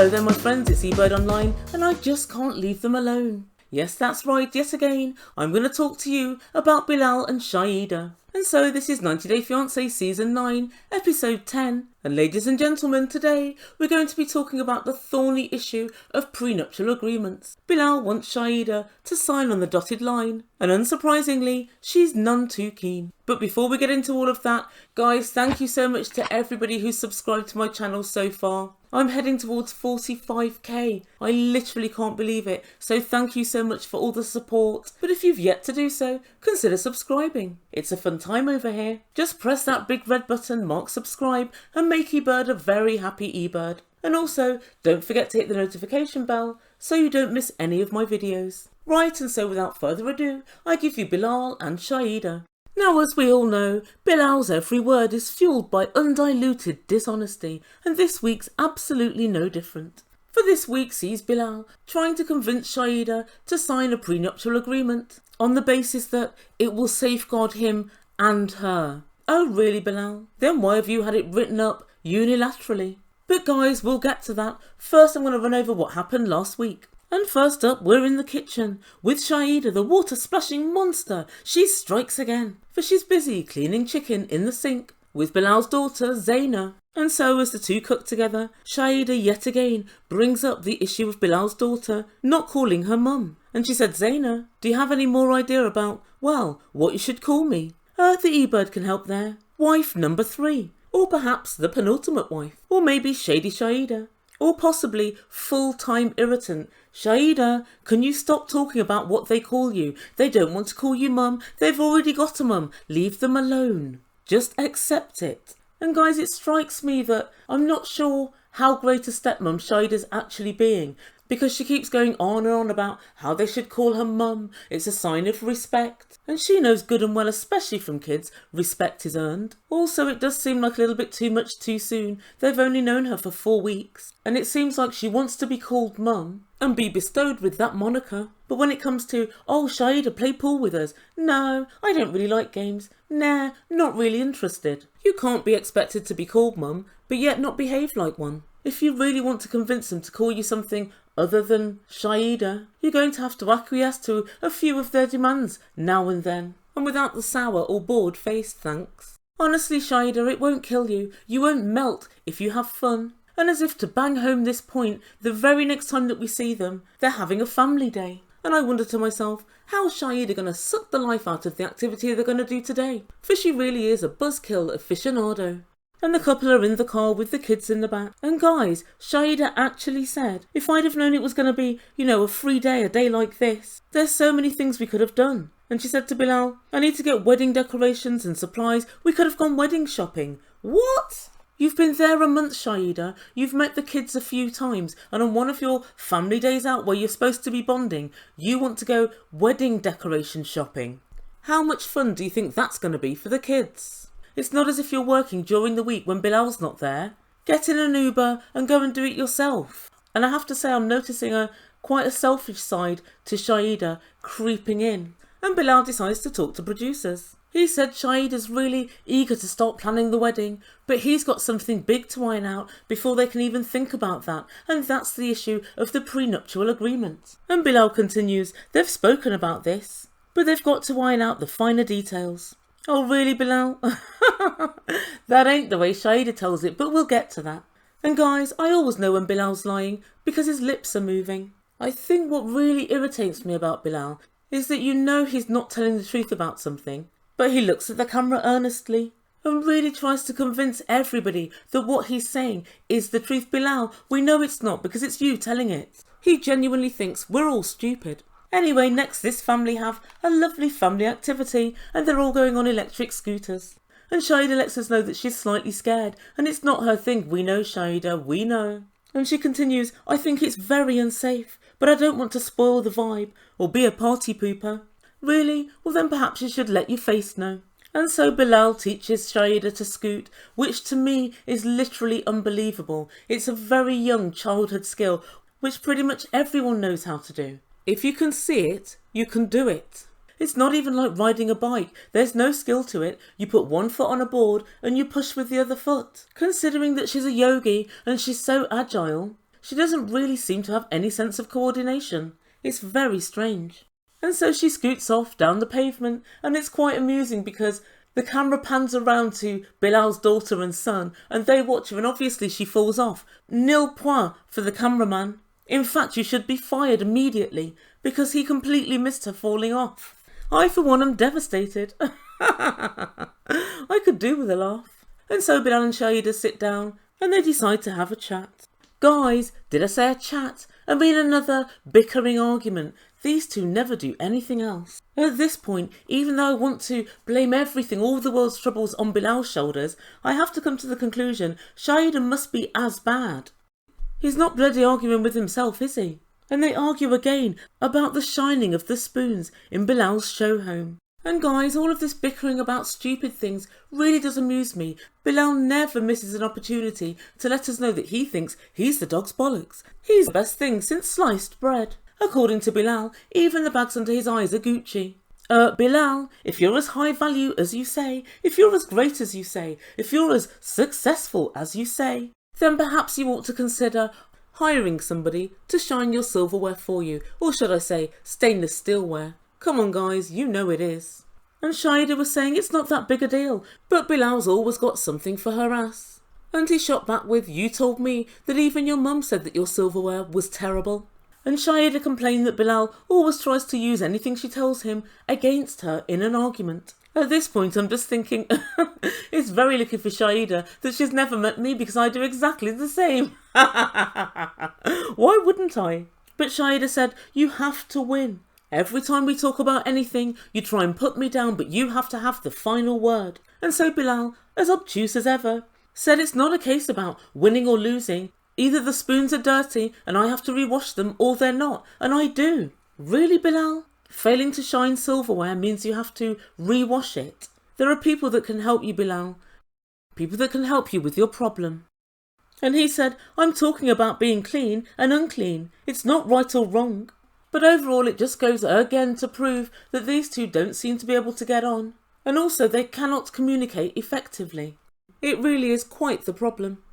Hello there my friends, it's Ebird Online and I just can't leave them alone. Yes, that's right, yet again, I'm going to talk to you about Bilal and Shaeeda. And so this is 90 Day Fiance Season 9, Episode 10. And ladies and gentlemen, today we're going to be talking about the thorny issue of prenuptial agreements. Bilal wants Shaeeda to sign on the dotted line, and unsurprisingly, she's none too keen. But before we get into all of that, guys, thank you so much to everybody who's subscribed to my channel so far. I'm heading towards 45k. I literally can't believe it. So thank you so much for all the support. But if you've yet to do so, consider subscribing. It's a fun time over here. Just press that big red button marked subscribe and make eBird a very happy eBird. And also, don't forget to hit the notification bell so you don't miss any of my videos. Right, and so without further ado, I give you Bilal and Shaeeda. Now, as we all know, Bilal's every word is fueled by undiluted dishonesty, and this week's absolutely no different. For this week sees Bilal trying to convince Shaeeda to sign a prenuptial agreement on the basis that it will safeguard him and her. Oh really, Bilal? Then why have you had it written up unilaterally? But guys, we'll get to that. First I'm going to run over what happened last week. And first up, we're in the kitchen, with Shaeeda, the water-splashing monster. She strikes again, for she's busy cleaning chicken in the sink, with Bilal's daughter, Zaina. And so as the two cook together, Shaeeda yet again brings up the issue of Bilal's daughter not calling her mum. And she said, Zaina, do you have any more idea about, well, what you should call me? The eBird can help there. Wife number 3. Or perhaps the penultimate wife. Or maybe Shady Shaeeda. Or possibly full-time irritant. Shaeeda, can you stop talking about what they call you? They don't want to call you mum. They've already got a mum. Leave them alone. Just accept it. And guys, it strikes me that I'm not sure how great a stepmom Shaeeda's actually being, because she keeps going on and on about how they should call her mum. It's a sign of respect. And she knows good and well, especially from kids, respect is earned. Also, it does seem like a little bit too much too soon. They've only known her for 4 weeks. And it seems like she wants to be called mum and be bestowed with that moniker. But when it comes to, oh, Shaeeda, play pool with us. No, I don't really like games. Nah, not really interested. You can't be expected to be called mum, but yet not behave like one. If you really want to convince them to call you something other than Shaeeda, you're going to have to acquiesce to a few of their demands now and then, and without the sour or bored face, thanks. Honestly, Shaeeda, it won't kill you. You won't melt if you have fun. And as if to bang home this point, the very next time that we see them, they're having a family day. And I wonder to myself, how's Shaeeda going to suck the life out of the activity they're going to do today? For she really is a buzzkill aficionado. And the couple are in the car with the kids in the back. And guys, Shaeeda actually said, if I'd have known it was going to be, a free day, a day like this, there's so many things we could have done. And she said to Bilal, I need to get wedding decorations and supplies. We could have gone wedding shopping. What? You've been there a month, Shaeeda. You've met the kids a few times. And on one of your family days out where you're supposed to be bonding, you want to go wedding decoration shopping. How much fun do you think that's going to be for the kids? It's not as if you're working during the week when Bilal's not there. Get in an Uber and go and do it yourself. And I have to say I'm noticing quite a selfish side to Shaeeda creeping in. And Bilal decides to talk to producers. He said Shaeeda's really eager to start planning the wedding, but he's got something big to iron out before they can even think about that, and that's the issue of the prenuptial agreement. And Bilal continues, they've spoken about this, but they've got to iron out the finer details. Oh really, Bilal? That ain't the way Shaeeda tells it, but we'll get to that. And guys, I always know when Bilal's lying because his lips are moving. I think what really irritates me about Bilal is that he's not telling the truth about something, but he looks at the camera earnestly and really tries to convince everybody that what he's saying is the truth. Bilal, we know it's not because it's you telling it. He genuinely thinks we're all stupid. Anyway, next this family have a lovely family activity and they're all going on electric scooters. And Shaeeda lets us know that she's slightly scared and it's not her thing. We know, Shaeeda, we know. And she continues, I think it's very unsafe, but I don't want to spoil the vibe or be a party pooper. Really? Well then perhaps you should let your face know. And so Bilal teaches Shaeeda to scoot, which to me is literally unbelievable. It's a very young childhood skill, which pretty much everyone knows how to do. If you can see it, you can do it. It's not even like riding a bike. There's no skill to it. You put one foot on a board and you push with the other foot. Considering that she's a yogi and she's so agile, she doesn't really seem to have any sense of coordination. It's very strange. And so she scoots off down the pavement, and it's quite amusing because the camera pans around to Bilal's daughter and son, and they watch her, and obviously she falls off. Nil point for the cameraman. In fact, you should be fired immediately because he completely missed her falling off. I, for one, am devastated. I could do with a laugh. And so Bilal and Shaeeda sit down and they decide to have a chat. Guys, did I say a chat? I mean another bickering argument. These two never do anything else. At this point, even though I want to blame everything, all the world's troubles on Bilal's shoulders, I have to come to the conclusion Shaeeda must be as bad. He's not bloody arguing with himself, is he? And they argue again about the shining of the spoons in Bilal's show home. And guys, all of this bickering about stupid things really does amuse me. Bilal never misses an opportunity to let us know that he thinks he's the dog's bollocks. He's the best thing since sliced bread. According to Bilal, even the bags under his eyes are Gucci. Bilal, if you're as high value as you say, if you're as great as you say, if you're as successful as you say, then perhaps you ought to consider hiring somebody to shine your silverware for you, or should I say stainless steelware. Come on guys, you know it is. And Shaeeda was saying it's not that big a deal, but Bilal's always got something for her ass. And he shot back with, you told me that even your mum said that your silverware was terrible. And Shaeeda complained that Bilal always tries to use anything she tells him against her in an argument. At this point I'm just thinking, it's very lucky for Shaeeda that she's never met me because I do exactly the same. Why wouldn't I? But Shaeeda said, you have to win. Every time we talk about anything, you try and put me down, but you have to have the final word. And so Bilal, as obtuse as ever, said it's not a case about winning or losing. Either the spoons are dirty and I have to rewash them, or they're not, and I do. Really, Bilal? Failing to shine silverware means you have to rewash it. There are people that can help you, Bilal. People that can help you with your problem. And he said, I'm talking about being clean and unclean. It's not right or wrong. But overall it just goes again to prove that these two don't seem to be able to get on. And also they cannot communicate effectively. It really is quite the problem.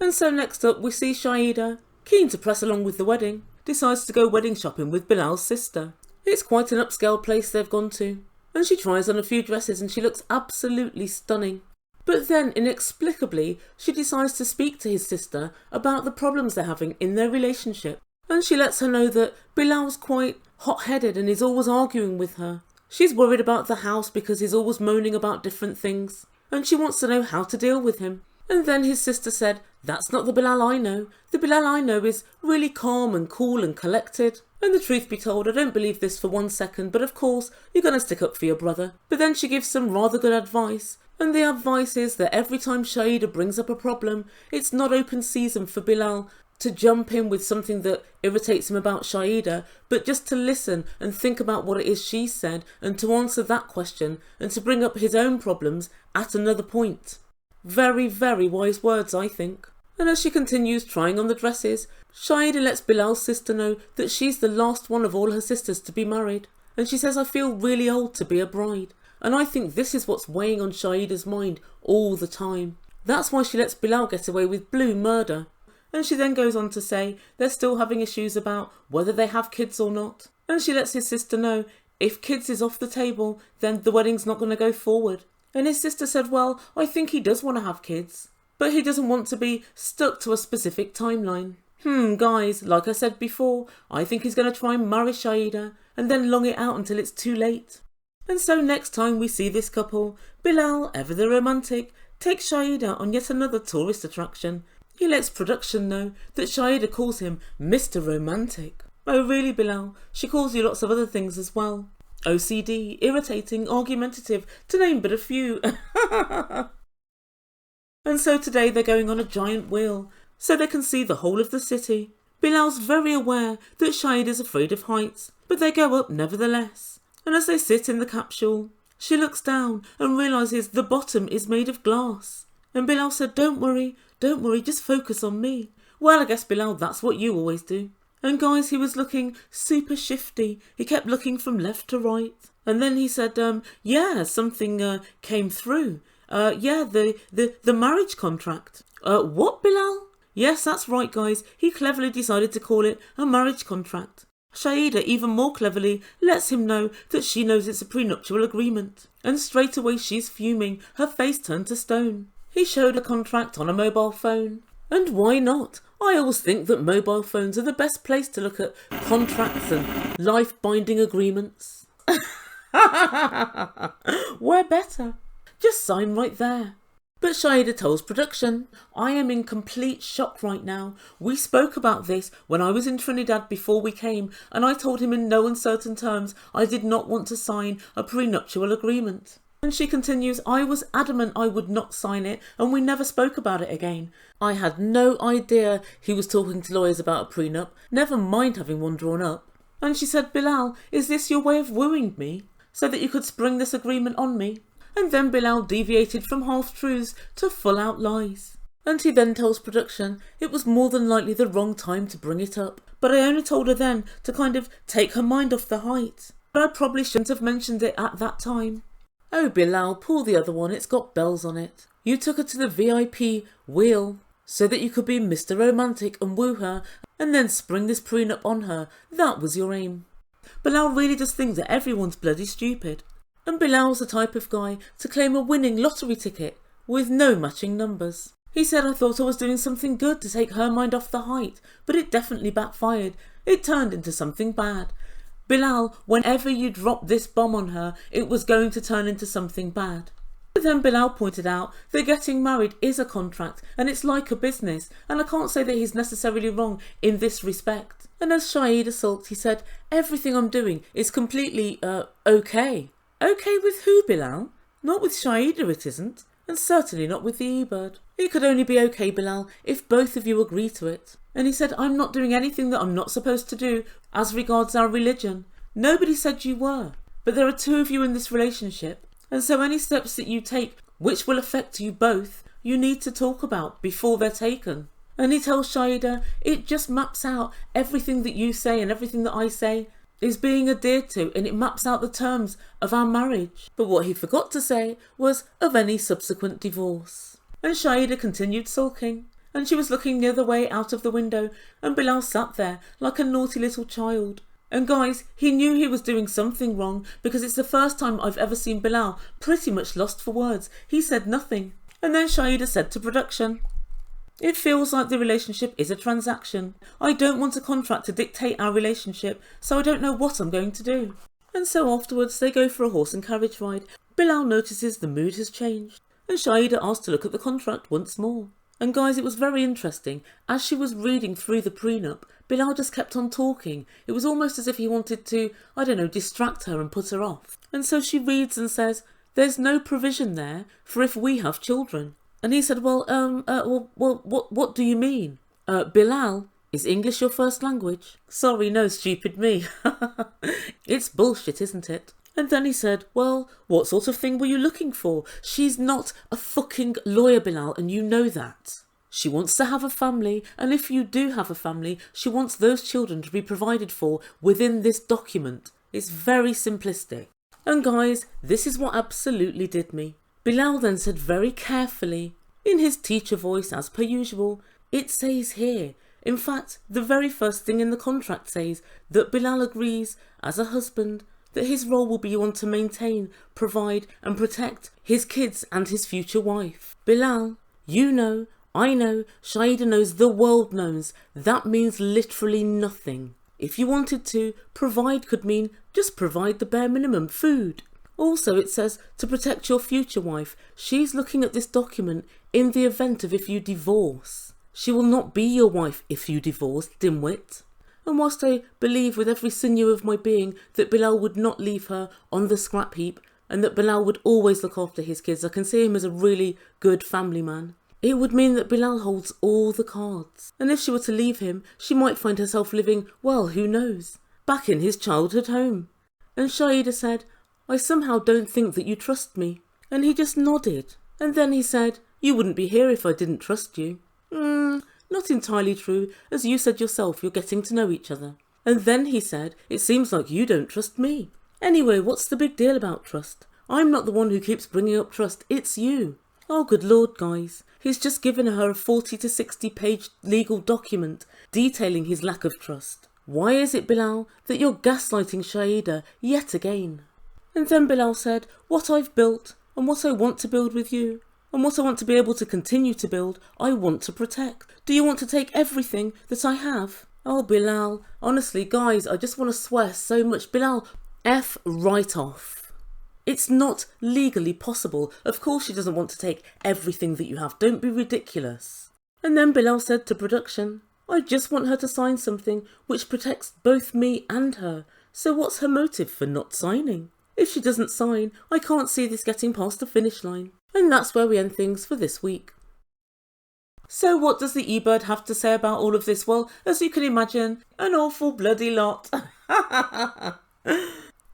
And so next up we see Shaeeda, keen to press along with the wedding, decides to go wedding shopping with Bilal's sister. It's quite an upscale place they've gone to. And she tries on a few dresses and she looks absolutely stunning. But then inexplicably she decides to speak to his sister about the problems they're having in their relationship. And she lets her know that Bilal's quite hot-headed and is always arguing with her. She's worried about the house because he's always moaning about different things. And she wants to know how to deal with him. And then his sister said, that's not the Bilal I know. The Bilal I know is really calm and cool and collected. And the truth be told, I don't believe this for 1 second, but of course, you're going to stick up for your brother. But then she gives some rather good advice. And the advice is that every time Shaeeda brings up a problem, it's not open season for Bilal to jump in with something that irritates him about Shaeeda, but just to listen and think about what it is she said and to answer that question and to bring up his own problems at another point. Very, very wise words, I think. And as she continues trying on the dresses, Shaeeda lets Bilal's sister know that she's the last one of all her sisters to be married. And she says, I feel really old to be a bride. And I think this is what's weighing on Shaeeda's mind all the time. That's why she lets Bilal get away with blue murder. And she then goes on to say they're still having issues about whether they have kids or not. And she lets his sister know if kids is off the table, then the wedding's not going to go forward. And his sister said, well, I think he does want to have kids, but he doesn't want to be stuck to a specific timeline. Guys, like I said before, I think he's going to try and marry Shaeeda and then long it out until it's too late. And so next time we see this couple, Bilal, ever the romantic, takes Shaeeda on yet another tourist attraction. He lets production know that Shaeeda calls him Mr. Romantic. Oh really, Bilal? She calls you lots of other things as well. OCD, irritating, argumentative, to name but a few. And so today they're going on a giant wheel, so they can see the whole of the city. Bilal's very aware that Shaeeda's afraid of heights, but they go up nevertheless. And as they sit in the capsule, she looks down and realises the bottom is made of glass. And Bilal said, don't worry, just focus on me. Well, I guess, Bilal, that's what you always do. And guys, he was looking super shifty. He kept looking from left to right. And then he said, yeah, something came through. Yeah, the marriage contract. What, Bilal? Yes, that's right guys, he cleverly decided to call it a marriage contract. Shaeeda even more cleverly lets him know that she knows it's a prenuptial agreement. And straight away she's fuming, her face turned to stone. He showed a contract on a mobile phone. And why not? I always think that mobile phones are the best place to look at contracts and life-binding agreements. Where better? Just sign right there. But Shaeeda tells production, I am in complete shock right now. We spoke about this when I was in Trinidad before we came, and I told him in no uncertain terms I did not want to sign a prenuptial agreement. And she continues, I was adamant I would not sign it, and we never spoke about it again. I had no idea he was talking to lawyers about a prenup, never mind having one drawn up. And she said, Bilal, is this your way of wooing me, so that you could spring this agreement on me? And then Bilal deviated from half-truths to full-out lies. And he then tells production it was more than likely the wrong time to bring it up. But I only told her then to kind of take her mind off the height. But I probably shouldn't have mentioned it at that time. Oh Bilal, pull the other one, it's got bells on it. You took her to the VIP wheel so that you could be Mr. Romantic and woo her and then spring this prenup on her. That was your aim. Bilal really does think that everyone's bloody stupid. And Bilal's the type of guy to claim a winning lottery ticket with no matching numbers. He said, I thought I was doing something good to take her mind off the height, but it definitely backfired. It turned into something bad. Bilal, whenever you dropped this bomb on her, it was going to turn into something bad. But then Bilal pointed out that getting married is a contract and it's like a business, and I can't say that he's necessarily wrong in this respect. And as Shaeeda sulked, he said, everything I'm doing is completely, okay. Okay with who, Bilal? Not with Shaeeda it isn't, and certainly not with the Ebird. It could only be okay, Bilal, if both of you agree to it. And he said, I'm not doing anything that I'm not supposed to do as regards our religion. Nobody said you were, but there are two of you in this relationship, and so any steps that you take which will affect you both, you need to talk about before they're taken. And he tells Shaeeda, it just maps out everything that you say and everything that I say is being adhered to, and it maps out the terms of our marriage. But what he forgot to say was of any subsequent divorce. And Shaeeda continued sulking, and she was looking the other way out of the window, and Bilal sat there like a naughty little child. And guys, he knew he was doing something wrong, because it's the first time I've ever seen Bilal pretty much lost for words. He said nothing. And then Shaeeda said to production, it feels like the relationship is a transaction. I don't want a contract to dictate our relationship, so I don't know what I'm going to do. And so afterwards they go for a horse and carriage ride. Bilal notices the mood has changed, and Shaeeda asked to look at the contract once more. And guys, it was very interesting. As she was reading through the prenup, Bilal just kept on talking. It was almost as if he wanted to, I don't know, distract her and put her off. And so she reads and says, there's no provision there for if we have children. And he said, what do you mean? Bilal, is English your first language? Sorry, no, stupid me. It's bullshit, isn't it? And then he said, well, what sort of thing were you looking for? She's not a fucking lawyer, Bilal, and you know that. She wants to have a family, and if you do have a family, she wants those children to be provided for within this document. It's very simplistic. And guys, this is what absolutely did me. Bilal then said very carefully, in his teacher voice as per usual, it says here, in fact, the very first thing in the contract says that Bilal agrees, as a husband, that his role will be one to maintain, provide and protect his kids and his future wife. Bilal, you know, I know, Shaeeda knows, the world knows, that means literally nothing. If you wanted to, provide could mean just provide the bare minimum, food. Also, it says to protect your future wife. She's looking at this document in the event of if you divorce. She will not be your wife if you divorce, dimwit. And whilst I believe with every sinew of my being that Bilal would not leave her on the scrap heap and that Bilal would always look after his kids, I can see him as a really good family man. It would mean that Bilal holds all the cards. And if she were to leave him, she might find herself living, well, who knows, back in his childhood home. And Shaeeda said, I somehow don't think that you trust me. And he just nodded. And then he said, you wouldn't be here if I didn't trust you. Not entirely true, as you said yourself, you're getting to know each other. And then he said, it seems like you don't trust me. Anyway, what's the big deal about trust? I'm not the one who keeps bringing up trust, it's you. Oh good lord guys, he's just given her a 40 to 60 page legal document detailing his lack of trust. Why is it, Bilal, that you're gaslighting Shaeeda yet again? And then Bilal said, what I've built and what I want to build with you and what I want to be able to continue to build, I want to protect. Do you want to take everything that I have? Oh Bilal, honestly guys, I just want to swear so much. Bilal, F right off. It's not legally possible. Of course she doesn't want to take everything that you have. Don't be ridiculous. And then Bilal said to production, I just want her to sign something which protects both me and her. So what's her motive for not signing? If she doesn't sign, I can't see this getting past the finish line. And that's where we end things for this week. So what does the Ebird have to say about all of this? Well, as you can imagine, an awful bloody lot.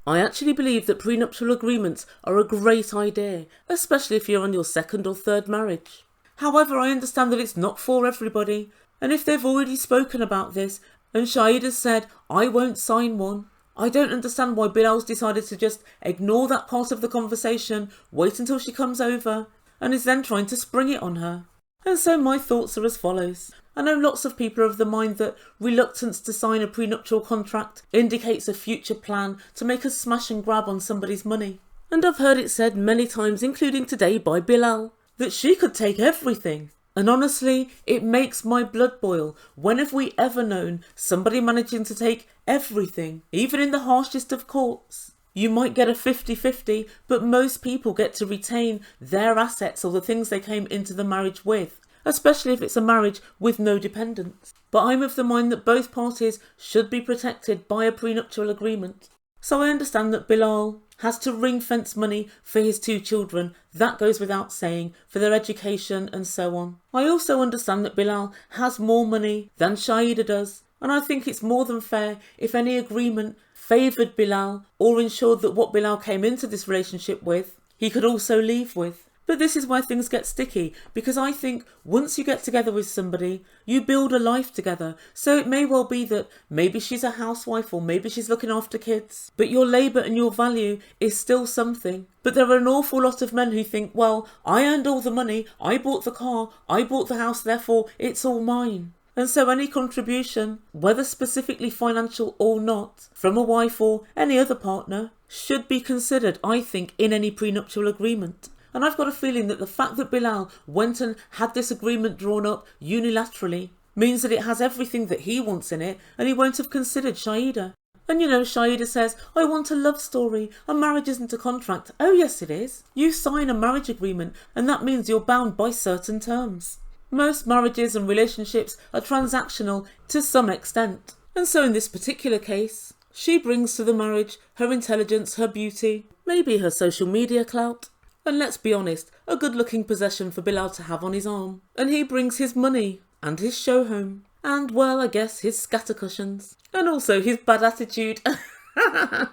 I actually believe that prenuptial agreements are a great idea, especially if you're on your second or third marriage. However, I understand that it's not for everybody, and if they've already spoken about this and Shaeeda's said, I won't sign one, I don't understand why Bilal's decided to just ignore that part of the conversation, wait until she comes over, and is then trying to spring it on her. And so my thoughts are as follows. I know lots of people are of the mind that reluctance to sign a prenuptial contract indicates a future plan to make a smash and grab on somebody's money. And I've heard it said many times, including today by Bilal, that she could take everything. And honestly, it makes my blood boil. When have we ever known somebody managing to take everything, even in the harshest of courts? You might get a 50-50, but most people get to retain their assets or the things they came into the marriage with, especially if it's a marriage with no dependents. But I'm of the mind that both parties should be protected by a prenuptial agreement. So I understand that Bilal has to ring-fence money for his 2 children, that goes without saying, for their education and so on. I also understand that Bilal has more money than Shaeeda does, and I think it's more than fair if any agreement favoured Bilal or ensured that what Bilal came into this relationship with, he could also leave with. But this is where things get sticky, because I think once you get together with somebody, you build a life together. So it may well be that maybe she's a housewife or maybe she's looking after kids, but your labour and your value is still something. But there are an awful lot of men who think, well, I earned all the money, I bought the car, I bought the house, therefore it's all mine. And so any contribution, whether specifically financial or not, from a wife or any other partner, should be considered, I think, in any prenuptial agreement. And I've got a feeling that the fact that Bilal went and had this agreement drawn up unilaterally means that it has everything that he wants in it, and he won't have considered Shaeeda. And you know, Shaeeda says, I want a love story. A marriage isn't a contract. Oh yes it is. You sign a marriage agreement and that means you're bound by certain terms. Most marriages and relationships are transactional to some extent. And so in this particular case, she brings to the marriage her intelligence, her beauty, maybe her social media clout, and let's be honest, a good-looking possession for Bilal to have on his arm. And he brings his money, and his show home, and, well, I guess his scatter cushions, and also his bad attitude, and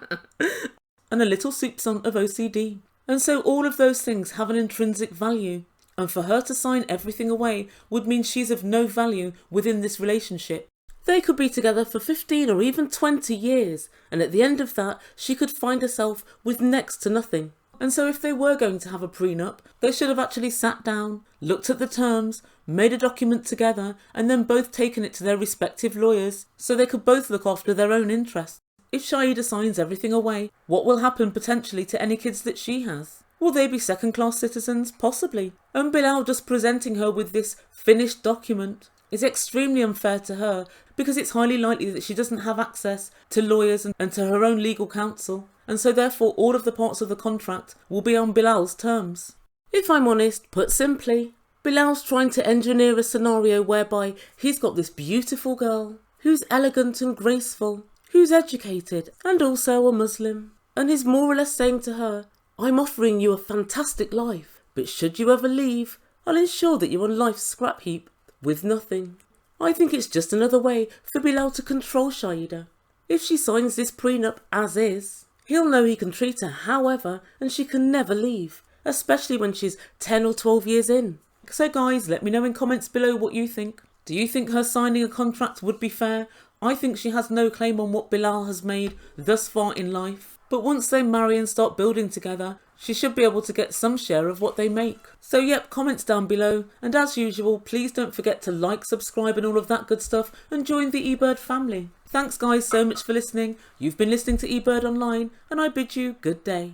a little soupçon of OCD. And so all of those things have an intrinsic value, and for her to sign everything away would mean she's of no value within this relationship. They could be together for 15 or even 20 years, and at the end of that, she could find herself with next to nothing. And so if they were going to have a prenup, they should have actually sat down, looked at the terms, made a document together, and then both taken it to their respective lawyers so they could both look after their own interests. If Shaeeda signs everything away, what will happen potentially to any kids that she has? Will they be second-class citizens? Possibly. And Bilal just presenting her with this finished document is extremely unfair to her, because it's highly likely that she doesn't have access to lawyers and to her own legal counsel, and so therefore all of the parts of the contract will be on Bilal's terms. If I'm honest, put simply, Bilal's trying to engineer a scenario whereby he's got this beautiful girl, who's elegant and graceful, who's educated, and also a Muslim, and he's more or less saying to her, I'm offering you a fantastic life, but should you ever leave, I'll ensure that you're on life's scrap heap with nothing. I think it's just another way for Bilal to control Shaeeda. If she signs this prenup as is, he'll know he can treat her however and she can never leave, especially when she's 10 or 12 years in. So guys, let me know in comments below what you think. Do you think her signing a contract would be fair? I think she has no claim on what Bilal has made thus far in life. But once they marry and start building together, she should be able to get some share of what they make. So yep, comments down below, and as usual, please don't forget to like, subscribe and all of that good stuff, and join the Ebird family. Thanks guys so much for listening. You've been listening to Ebird Online, and I bid you good day.